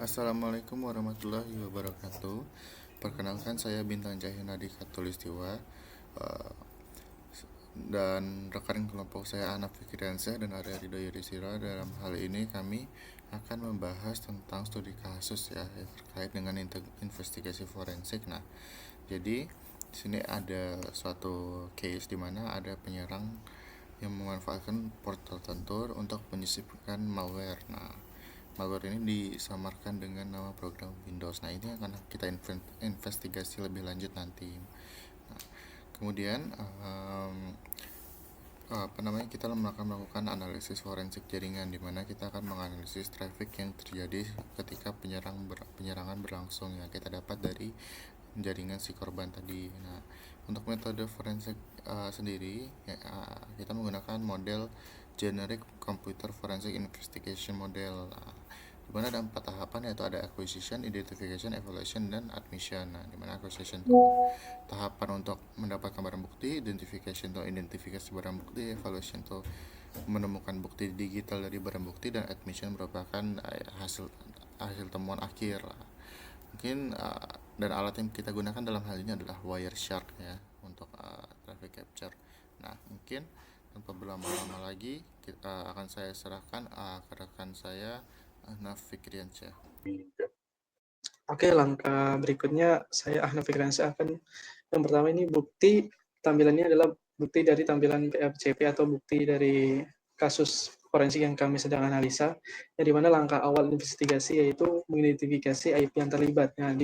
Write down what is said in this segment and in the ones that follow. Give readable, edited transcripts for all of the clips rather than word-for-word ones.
Assalamualaikum warahmatullahi wabarakatuh. Perkenalkan saya Bintang Cahyana Khatulistiwa, eh, dan rekan kelompok saya Ahnaf Fikriansyah dan Arya Ridho Yudhistira. Dalam hal ini kami akan membahas tentang studi kasus ya yang terkait dengan investigasi forensik. Nah, jadi di sini ada suatu case di mana ada penyerang yang memanfaatkan port tertentu untuk menyisipkan malware. Nah, malware ini disamarkan dengan nama program Windows. Nah, ini akan kita investigasi lebih lanjut nanti. Nah, kemudian kita akan melakukan analisis forensik jaringan, di mana kita akan menganalisis traffic yang terjadi ketika penyerangan berlangsung yang kita dapat dari jaringan si korban tadi. Nah, untuk metode forensik sendiri ya, kita menggunakan model generic computer forensic investigation model. Nah, di mana ada 4 tahapan, yaitu ada acquisition, identification, evaluation, dan admission. Nah, di mana acquisition itu tahapan untuk mendapatkan barang bukti, identification itu identifikasi barang bukti, evaluation itu menemukan bukti digital dari barang bukti, dan admission merupakan hasil hasil temuan akhir. Mungkin dan alat yang kita gunakan dalam hal ini adalah Wireshark ya untuk traffic capture. Nah, mungkin tanpa berlama-lama lagi akan saya serahkan ke rekan saya Ahnaf Fikriansyah. Oke, langkah berikutnya saya Ahnaf Fikriansyah akan yang pertama ini bukti tampilannya adalah bukti dari tampilan PFCP atau bukti dari kasus forensik yang kami sedang analisa, yang dimana langkah awal investigasi yaitu mengidentifikasi IP yang terlibat. Nah,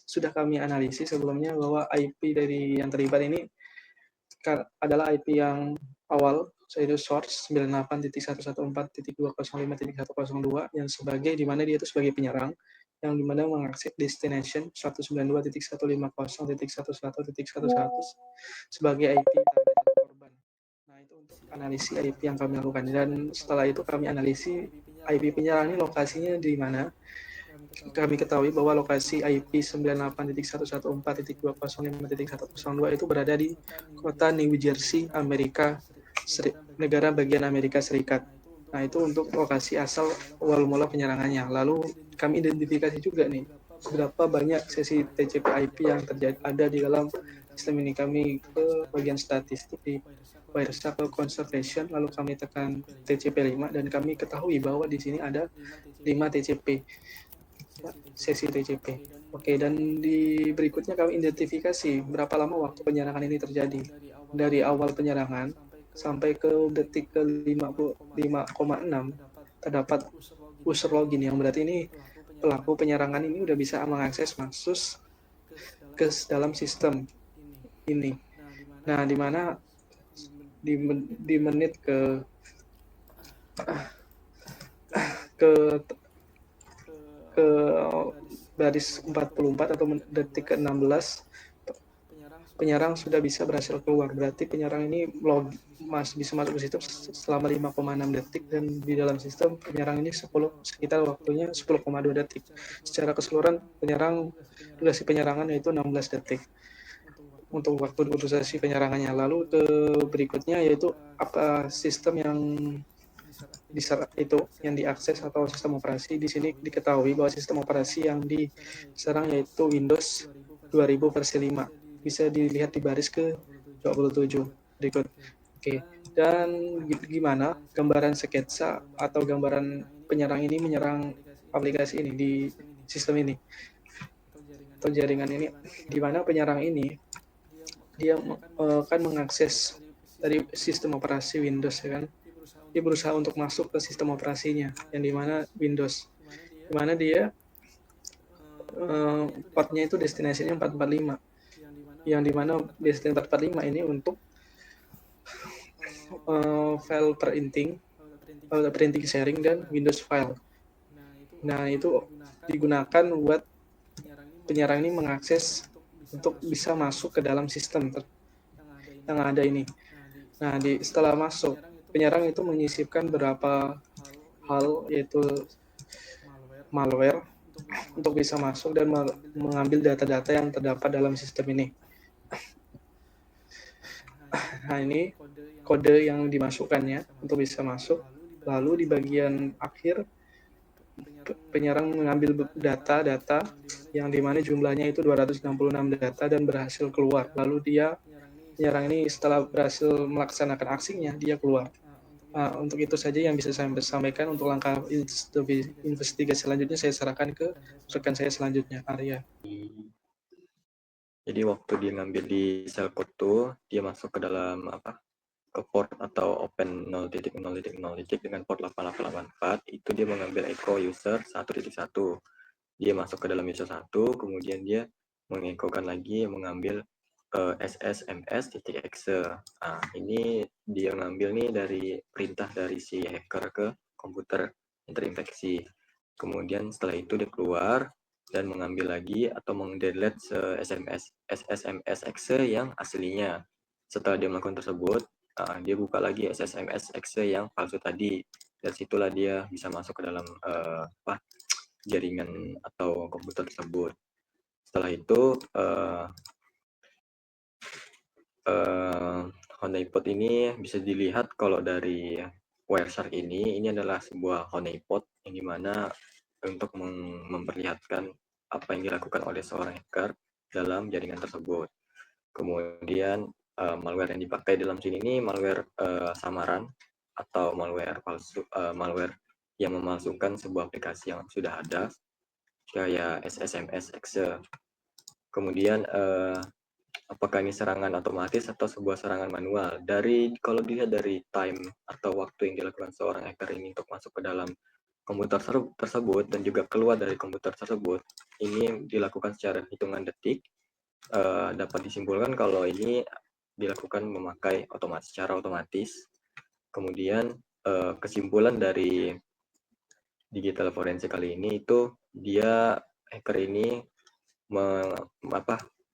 sudah kami analisis sebelumnya bahwa IP dari yang terlibat ini adalah IP yang awal, yaitu source 98.114.205.102 yang sebagai di mana dia itu sebagai penyerang yang dimana mengakses destination 192.150.11.11.11 sebagai IP target atau korban. Nah, itu untuk analisis IP yang kami lakukan, dan setelah itu kami analisis IP penyerang ini lokasinya di mana. Kami ketahui bahwa lokasi IP 98.114.205.102 itu berada di kota New Jersey, negara bagian Amerika Serikat. Nah, itu untuk lokasi asal awal mula penyerangannya. Lalu kami identifikasi juga nih berapa banyak sesi TCP IP yang ada di dalam sistem ini. Kami ke bagian statistik di Wireshark Conservation, lalu kami tekan TCP 5 dan kami ketahui bahwa di sini ada 5 TCP. Sesi TCP. Oke, dan di berikutnya kami identifikasi berapa lama waktu penyerangan ini terjadi. Dari awal penyerangan sampai ke detik ke 55,6 terdapat user login, yang berarti ini pelaku penyerangan ini udah bisa mengakses masuk ke dalam sistem ini. Nah, di mana di menit ke baris 44 atau detik ke-16 penyerang sudah bisa berhasil keluar. Berarti penyerang ini bisa masuk ke situ selama 5,6 detik, dan di dalam sistem penyerang ini sekitar waktunya 10,2 detik. Secara keseluruhan durasi penyerangan yaitu 16 detik untuk waktu durasi penyerangannya. Lalu ke berikutnya yaitu apa sistem yang itu yang diakses atau sistem operasi. Di sini diketahui bahwa sistem operasi yang diserang yaitu Windows 2000 versi 5. Bisa dilihat di baris ke 27 berikut. Oke. Dan gimana gambaran sketsa atau gambaran penyerang ini menyerang aplikasi ini di sistem ini atau jaringan ini, di mana penyerang ini dia akan mengakses dari sistem operasi Windows, ya kan? Dia berusaha untuk masuk ke sistem operasinya yang dimana Windows, dimana dia portnya itu destinasinya 445, yang dimana destinasi 445 ini untuk file printing sharing dan Windows file. Nah, itu digunakan buat penyerang ini mengakses untuk bisa masuk ke dalam sistem yang ada ini. Nah, setelah masuk, penyerang itu menyisipkan beberapa hal, yaitu malware, untuk bisa masuk dan mengambil data-data yang terdapat dalam sistem ini. Nah, ini kode yang dimasukkannya untuk bisa masuk. Lalu di bagian akhir penyerang mengambil data-data yang dimana jumlahnya itu 266 data dan berhasil keluar. Lalu penyerang ini setelah berhasil melaksanakan aksinya, dia keluar. Untuk itu saja yang bisa saya sampaikan. Untuk langkah investigasi selanjutnya saya serahkan ke rekan saya selanjutnya, Arya. Jadi waktu dia ngambil di sel code tuh, dia masuk ke dalam ke port atau open 0.0.0 dengan port 8884, itu dia mengambil echo user 1.1. Dia masuk ke dalam user 1, kemudian dia mengekokan lagi, mengambil ssms.exe. Nah, ini dia ngambil nih dari perintah dari si hacker ke komputer yang terinfeksi. Kemudian setelah itu dia keluar dan mengambil lagi atau mengdelete ssms.exe yang aslinya. Setelah dia melakukan tersebut, dia buka lagi ssms.exe yang palsu tadi. Dari situlah dia bisa masuk ke dalam jaringan atau komputer tersebut. Setelah itu honeypot ini bisa dilihat kalau dari Wireshark ini adalah sebuah honeypot yang dimana untuk memperlihatkan apa yang dilakukan oleh seorang hacker dalam jaringan tersebut. Kemudian malware yang dipakai dalam sini ini malware samaran atau malware palsu, malware yang memalsukan sebuah aplikasi yang sudah ada kayak ssms.exe. Kemudian apakah ini serangan otomatis atau sebuah serangan manual? Kalau dilihat dari time atau waktu yang dilakukan seorang hacker ini untuk masuk ke dalam komputer tersebut dan juga keluar dari komputer tersebut, ini dilakukan secara hitungan detik. Dapat disimpulkan kalau ini dilakukan memakai secara otomatis. Kemudian kesimpulan dari digital forensik kali ini itu dia hacker ini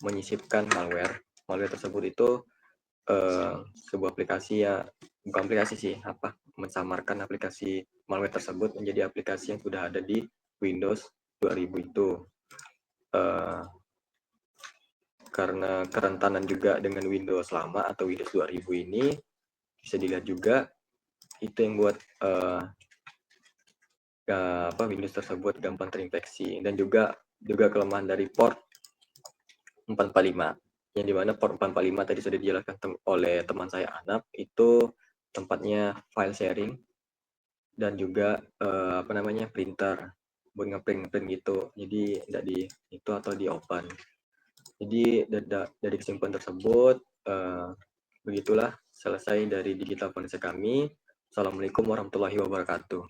menyisipkan malware. Malware tersebut itu sebuah aplikasi bukan aplikasi sih, mensamarkan aplikasi malware tersebut menjadi aplikasi yang sudah ada di Windows 2000 itu. Karena kerentanan juga dengan Windows lama atau Windows 2000 ini, bisa dilihat juga itu yang buat Windows tersebut gampang terinfeksi, dan juga kelemahan dari port 445, yang dimana port 445 tadi sudah dijelaskan oleh teman saya Anap, itu tempatnya file sharing dan juga printer buat ngeprint gitu. Jadi tidak di itu atau di open. Jadi dari kesimpulan tersebut begitulah selesai dari digital forensik kami. Assalamualaikum warahmatullahi wabarakatuh.